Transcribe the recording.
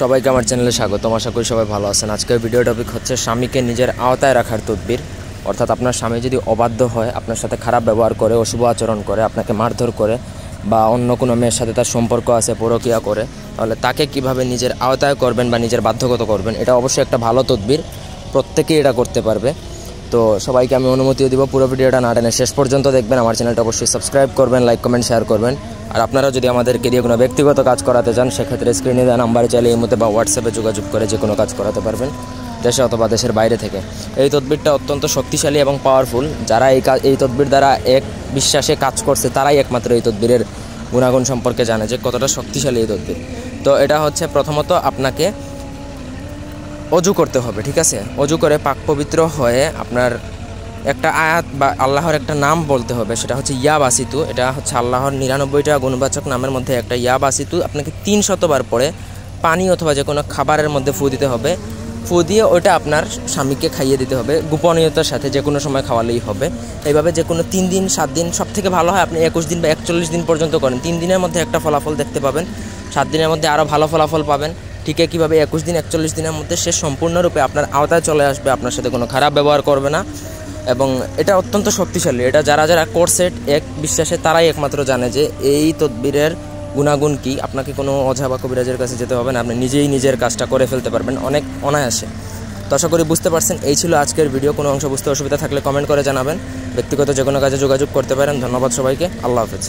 সবাইকে আমার চ্যানেলে স্বাগতম। আশা করি সবাই ভালো আছেন। আজকের ভিডিও টপিক হচ্ছে স্বামীকে নিজের আওতায় রাখার তদবির। অর্থাৎ আপনার স্বামী যদি অবাধ্য হয়, আপনার সাথে খারাপ ব্যবহার করে, অশুভ আচরণ করে, আপনাকে মারধর করে বা অন্য কোনো মেয়ের সাথে তার সম্পর্ক আছে, পরকীয়া করে, তাহলে তাকে কিভাবে নিজের আওতায় করবেন বা নিজের বাধ্যগত করবেন, এটা অবশ্যই একটা ভালো তদবির। প্রত্যেকেই এটা করতে পারবে। তো সবাইকে আমি অনুমতিও দিব পুরো ভিডিওটা না টেনে শেষ পর্যন্ত দেখবেন। আমার চ্যানেলটা অবশ্যই সাবস্ক্রাইব করবেন, লাইক কমেন্ট শেয়ার করবেন। আর আপনারা যদি আমাদেরকে দিয়ে কোনো ব্যক্তিগত কাজ করাতে চান, সেক্ষেত্রে স্ক্রিনে দেওয়া নাম্বারে চাইলে এই মুহূর্তে বা হোয়াটসঅ্যাপে যোগাযোগ করে যে কোনো কাজ করাতে পারবেন, দেশে অথবা দেশের বাইরে থেকে। এই তদবিরটা অত্যন্ত শক্তিশালী এবং পাওয়ারফুল। যারা এই তদবির দ্বারা এক বিশ্বাসে কাজ করছে, তারাই একমাত্র এই তদবিরের গুণাগুণ সম্পর্কে জানে যে কতটা শক্তিশালী এই তদবির। তো এটা হচ্ছে প্রথমত আপনাকে অজু করতে হবে, ঠিক আছে? অজু করে পাক পবিত্র হয়ে আপনার একটা আয়াত বা আল্লাহর একটা নাম বলতে হবে, সেটা হচ্ছে ইয়া বাসিতু। এটা হচ্ছে আল্লাহর 99টা গুণবাচক নামের মধ্যে একটা ইয়া বাসিতু। আপনাকে 300 বার পরে পানি অথবা যে কোনো খাবারের মধ্যে ফু দিতে হবে। ফু দিয়ে ওটা আপনার স্বামীকে খাইয়ে দিতে হবে গোপনীয়তার সাথে, যে কোনো সময় খাওয়ালেই হবে। এইভাবে যে কোনো 3 দিন 7 দিন, সব থেকে ভালো হয় আপনি 21 দিন বা 41 দিন পর্যন্ত করেন। 3 দিনের মধ্যে একটা ফলাফল দেখতে পাবেন, 7 দিনের মধ্যে আরও ভালো ফলাফল পাবেন। ঠিক কীভাবে 21 দিন 41 দিনের মধ্যে সে সম্পূর্ণরূপে আপনার আওতায় চলে আসবে, আপনার সাথে কোনো খারাপ ব্যবহার করবে না। এবং এটা অত্যন্ত শক্তিশালী। এটা যারা যারা করছে এক বিশ্বাসে, তারাই একমাত্র জানে যে এই তদবিরের গুণাগুণ কী। আপনাকে কোনো ওঝা বা কবিরাজের কাছে যেতে হবে না, আপনি নিজেই নিজের কাজটা করে ফেলতে পারবেন অনেক অনায়াসে। তো আশা করি বুঝতে পারছেন। এই ছিল আজকের ভিডিও। কোনো অংশ বুঝতে অসুবিধা থাকলে কমেন্ট করে জানাবেন। ব্যক্তিগত যে কোনো কাজে যোগাযোগ করতে পারেন। ধন্যবাদ সবাইকে। আল্লাহ হাফেজ।